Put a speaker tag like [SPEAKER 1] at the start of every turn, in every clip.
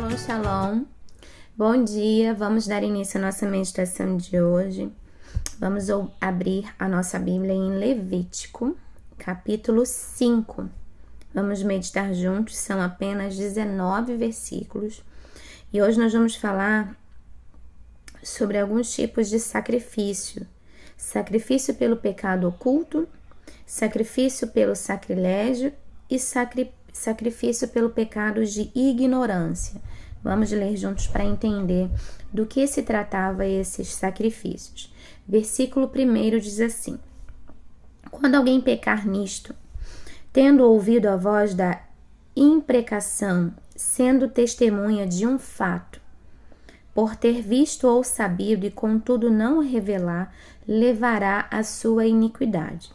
[SPEAKER 1] Shalom, shalom. Bom dia, vamos dar início à nossa meditação de hoje. Vamos abrir a nossa Bíblia em Levítico, capítulo 5. Vamos meditar juntos, são apenas 19 versículos. E hoje nós vamos falar sobre alguns tipos de sacrifício. Sacrifício pelo pecado oculto, sacrifício pelo sacrilégio e sacrifício pelo pecado de ignorância. Vamos ler juntos para entender do que se tratava esses sacrifícios. Versículo 1 diz assim: quando alguém pecar nisto, tendo ouvido a voz da imprecação, sendo testemunha de um fato, por ter visto ou sabido e contudo não o revelar, levará a sua iniquidade.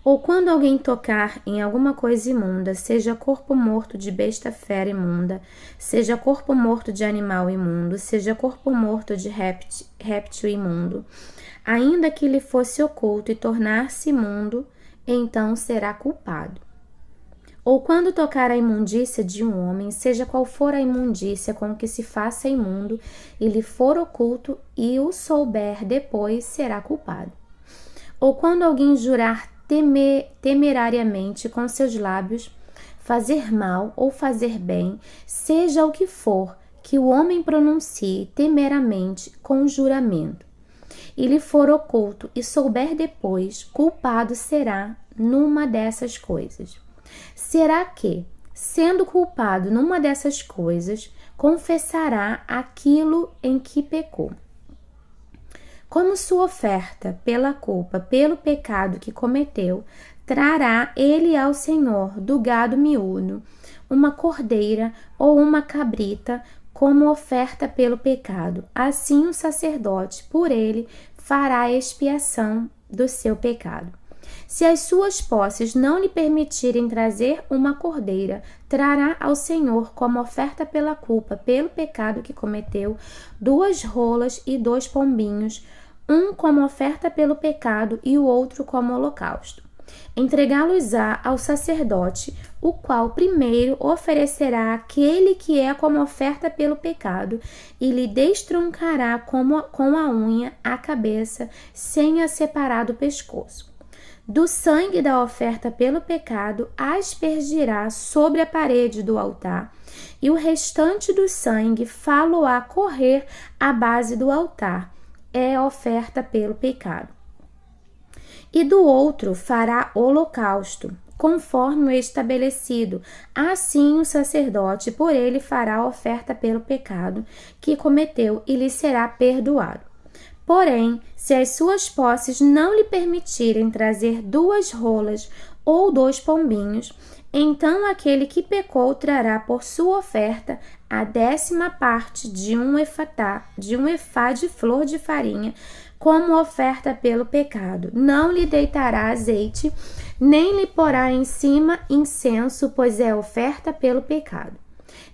[SPEAKER 1] Ou quando alguém tocar em alguma coisa imunda, seja corpo morto de besta fera imunda, seja corpo morto de animal imundo, seja corpo morto de réptil imundo, ainda que lhe fosse oculto e tornar-se imundo, então será culpado. Ou quando tocar a imundícia de um homem, seja qual for a imundícia com que se faça imundo, e lhe for oculto e o souber depois, será culpado. Ou quando alguém jurar temerariamente com seus lábios, fazer mal ou fazer bem, seja o que for que o homem pronuncie temeramente com juramento, e lhe for oculto e souber depois, culpado será numa dessas coisas. Será que, sendo culpado numa dessas coisas, confessará aquilo em que pecou? Como sua oferta pela culpa, pelo pecado que cometeu, trará ele ao Senhor do gado miúdo, uma cordeira ou uma cabrita, como oferta pelo pecado. Assim o sacerdote, por ele, fará expiação do seu pecado. Se as suas posses não lhe permitirem trazer uma cordeira, trará ao Senhor como oferta pela culpa, pelo pecado que cometeu, 2 rolas e 2 pombinhos, um como oferta pelo pecado e o outro como holocausto. Entregá-los-á ao sacerdote, o qual primeiro oferecerá aquele que é como oferta pelo pecado e lhe destruncará com a unha a cabeça, sem a separar do pescoço. Do sangue da oferta pelo pecado aspergirá sobre a parede do altar, e o restante do sangue fá-lo-á correr à base do altar, é oferta pelo pecado. E do outro fará holocausto, conforme o estabelecido. Assim o sacerdote por ele fará oferta pelo pecado que cometeu e lhe será perdoado. Porém, se as suas posses não lhe permitirem trazer 2 rolas ou 2 pombinhos, então aquele que pecou trará por sua oferta a 10ª parte de um efá de flor de farinha, como oferta pelo pecado. Não lhe deitará azeite, nem lhe porá em cima incenso, pois é oferta pelo pecado.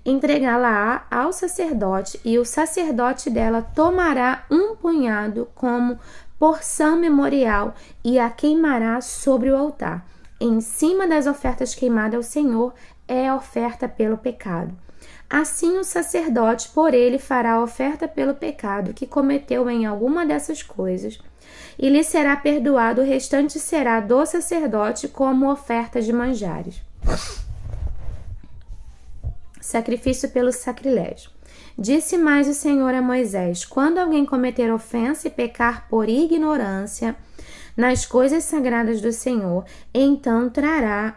[SPEAKER 1] Entregá-la ao sacerdote, e o sacerdote dela tomará um punhado como porção memorial e a queimará sobre o altar. Em cima das ofertas queimadas ao Senhor é oferta pelo pecado. Assim o sacerdote por ele fará oferta pelo pecado que cometeu em alguma dessas coisas, e lhe será perdoado, o restante será do sacerdote como oferta de manjares. Sacrifício pelo sacrilégio. Disse mais o Senhor a Moisés: quando alguém cometer ofensa e pecar por ignorância nas coisas sagradas do Senhor, então trará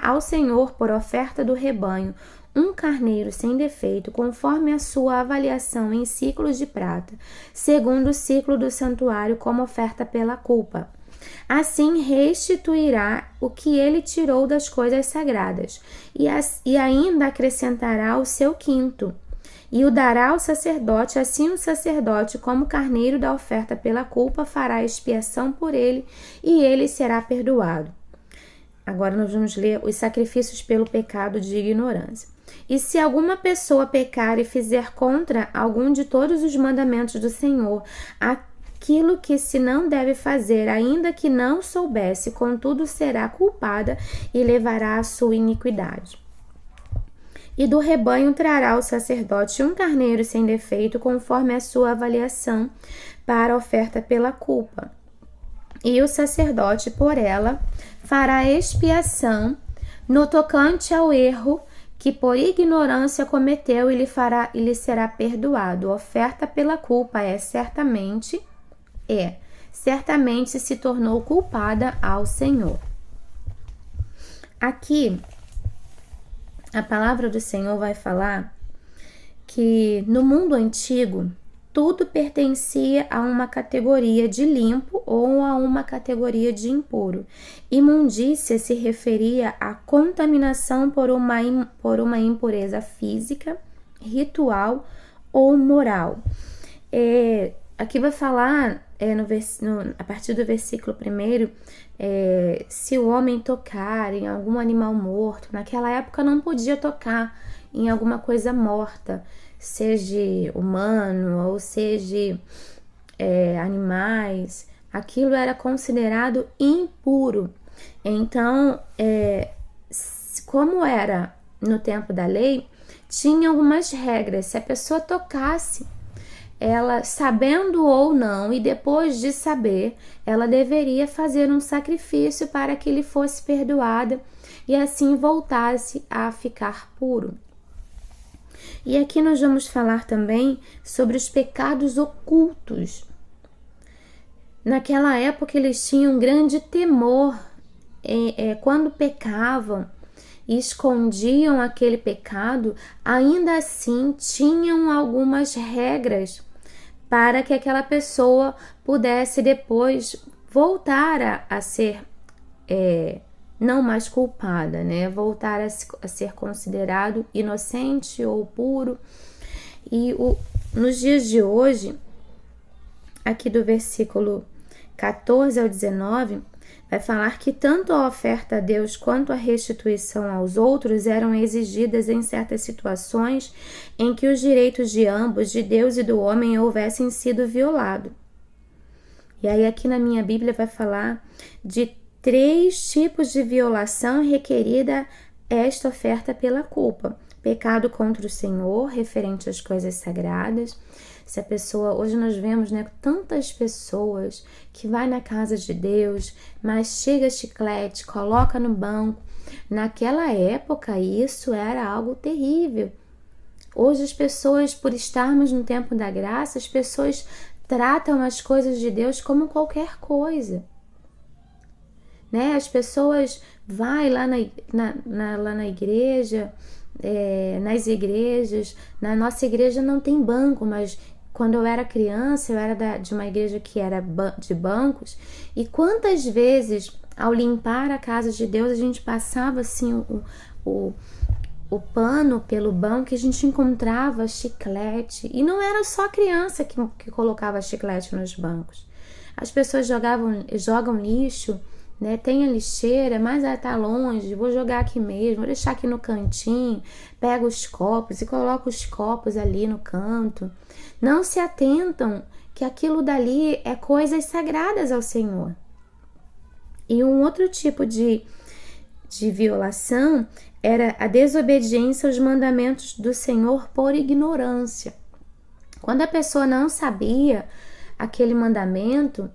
[SPEAKER 1] ao Senhor por oferta do rebanho um carneiro sem defeito, conforme a sua avaliação em ciclos de prata, segundo o ciclo do santuário, como oferta pela culpa. Assim restituirá o que ele tirou das coisas sagradas, e ainda acrescentará o seu quinto, e o dará ao sacerdote. Assim o sacerdote, como carneiro da oferta pela culpa, fará expiação por ele, e ele será perdoado. Agora nós vamos ler os sacrifícios pelo pecado de ignorância. E se alguma pessoa pecar e fizer contra algum de todos os mandamentos do Senhor, aquilo que se não deve fazer, ainda que não soubesse, contudo será culpada e levará a sua iniquidade. E do rebanho trará o sacerdote um carneiro sem defeito, conforme a sua avaliação, para a oferta pela culpa. E o sacerdote, por ela, fará expiação no tocante ao erro que por ignorância cometeu, e lhe será perdoado. Oferta pela culpa certamente se tornou culpada ao Senhor. Aqui, a palavra do Senhor vai falar que no mundo antigo, tudo pertencia a uma categoria de limpo ou a uma categoria de impuro. Imundícia se referia à contaminação por uma impureza física, ritual ou moral. Aqui vai falar, a partir do versículo 1, se o homem tocar em algum animal morto, naquela época não podia tocar em alguma coisa morta, seja humano ou seja animais, aquilo era considerado impuro. Então, como era no tempo da lei, tinha algumas regras. Se a pessoa tocasse, ela, sabendo ou não, e depois de saber, ela deveria fazer um sacrifício para que lhe fosse perdoada e assim voltasse a ficar puro. E aqui nós vamos falar também sobre os pecados ocultos. Naquela época eles tinham grande temor quando pecavam e escondiam aquele pecado, ainda assim tinham algumas regras para que aquela pessoa pudesse depois voltar a ser não mais culpada, né? Voltar a ser considerado inocente ou puro. E nos dias de hoje, aqui do versículo 14 ao 19, vai falar que tanto a oferta a Deus quanto a restituição aos outros eram exigidas em certas situações em que os direitos de ambos, de Deus e do homem, houvessem sido violados. E aí aqui na minha Bíblia vai falar de 3 tipos de violação requerida esta oferta pela culpa. Pecado contra o Senhor, referente às coisas sagradas. Se a pessoa, hoje nós vemos, né, tantas pessoas que vai na casa de Deus, mas chega chiclete, coloca no banco. Naquela época, isso era algo terrível. Hoje as pessoas, por estarmos no tempo da graça, as pessoas tratam as coisas de Deus como qualquer coisa. Né? As pessoas vão lá na igreja, nas igrejas. Na nossa igreja não tem banco, mas quando eu era criança, eu era de uma igreja que era de bancos, e quantas vezes, ao limpar a casa de Deus, a gente passava assim o pano pelo banco e a gente encontrava chiclete. E não era só criança que colocava chiclete nos bancos. As pessoas jogam lixo, né? Tem a lixeira, mas tá longe, vou jogar aqui mesmo, vou deixar aqui no cantinho, pego os copos e coloco os copos ali no canto. Não se atentam que aquilo dali é coisas sagradas ao Senhor. E um outro tipo de violação era a desobediência aos mandamentos do Senhor por ignorância. Quando a pessoa não sabia aquele mandamento,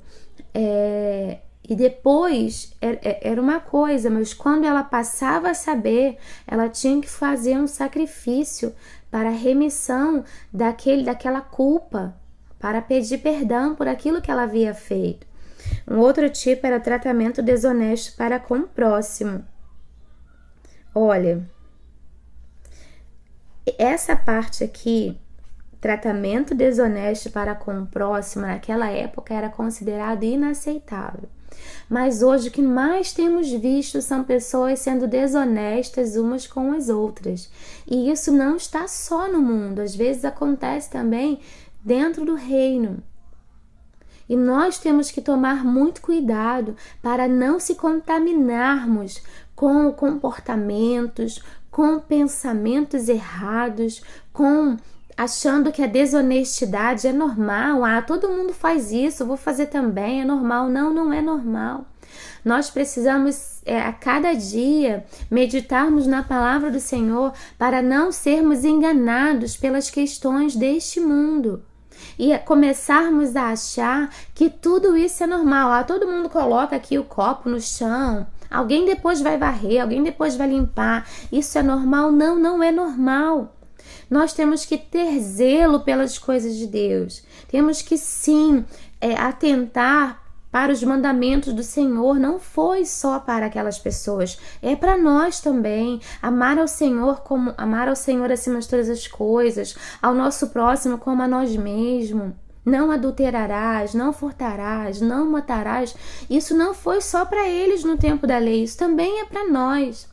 [SPEAKER 1] e depois era uma coisa, mas quando ela passava a saber, ela tinha que fazer um sacrifício para a remissão daquela culpa, para pedir perdão por aquilo que ela havia feito. Um outro tipo era tratamento desonesto para com o próximo. Olha, essa parte aqui, tratamento desonesto para com o próximo, naquela época era considerado inaceitável. Mas hoje o que mais temos visto são pessoas sendo desonestas umas com as outras. E isso não está só no mundo, às vezes acontece também dentro do reino. E nós temos que tomar muito cuidado para não se contaminarmos com comportamentos, com pensamentos errados, achando que a desonestidade é normal. Todo mundo faz isso, eu vou fazer também, é normal. Não, não é normal. Nós precisamos, a cada dia, meditarmos na palavra do Senhor para não sermos enganados pelas questões deste mundo. E começarmos a achar que tudo isso é normal. Todo mundo coloca aqui o copo no chão, alguém depois vai varrer, alguém depois vai limpar. Isso é normal? Não, não é normal. Nós temos que ter zelo pelas coisas de Deus. Temos que sim atentar para os mandamentos do Senhor. Não foi só para aquelas pessoas, é para nós também. Amar ao Senhor acima de todas as coisas, ao nosso próximo como a nós mesmos. Não adulterarás, não furtarás, não matarás. Isso não foi só para eles no tempo da lei, isso também é para nós.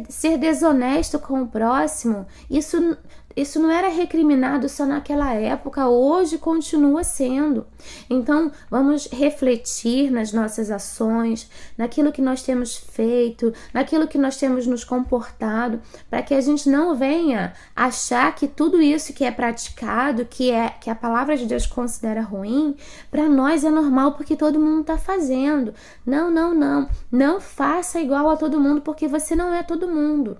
[SPEAKER 1] Ser desonesto com o próximo, isso não era recriminado só naquela época, hoje continua sendo. Então, vamos refletir nas nossas ações, naquilo que nós temos feito, naquilo que nós temos nos comportado, para que a gente não venha achar que tudo isso que é praticado, que a palavra de Deus considera ruim, para nós é normal porque todo mundo está fazendo. Não, não, não. Não faça igual a todo mundo, porque você não é todo mundo.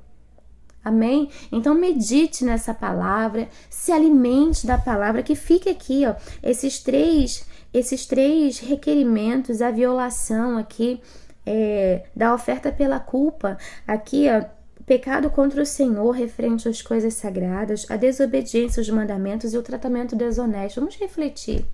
[SPEAKER 1] Amém? Então medite nessa palavra, se alimente da palavra, que fique aqui, esses três requerimentos, a violação aqui da oferta pela culpa, aqui, o pecado contra o Senhor referente às coisas sagradas, a desobediência aos mandamentos e o tratamento desonesto. Vamos refletir.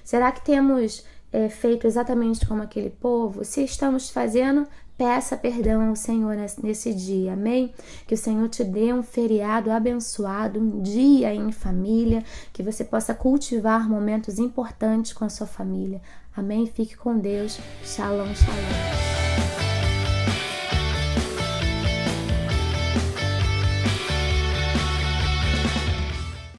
[SPEAKER 1] Será que temos feito exatamente como aquele povo? Se estamos fazendo, peça perdão ao Senhor nesse dia, amém? Que o Senhor te dê um feriado abençoado, um dia em família, que você possa cultivar momentos importantes com a sua família, amém? Fique com Deus, shalom, shalom.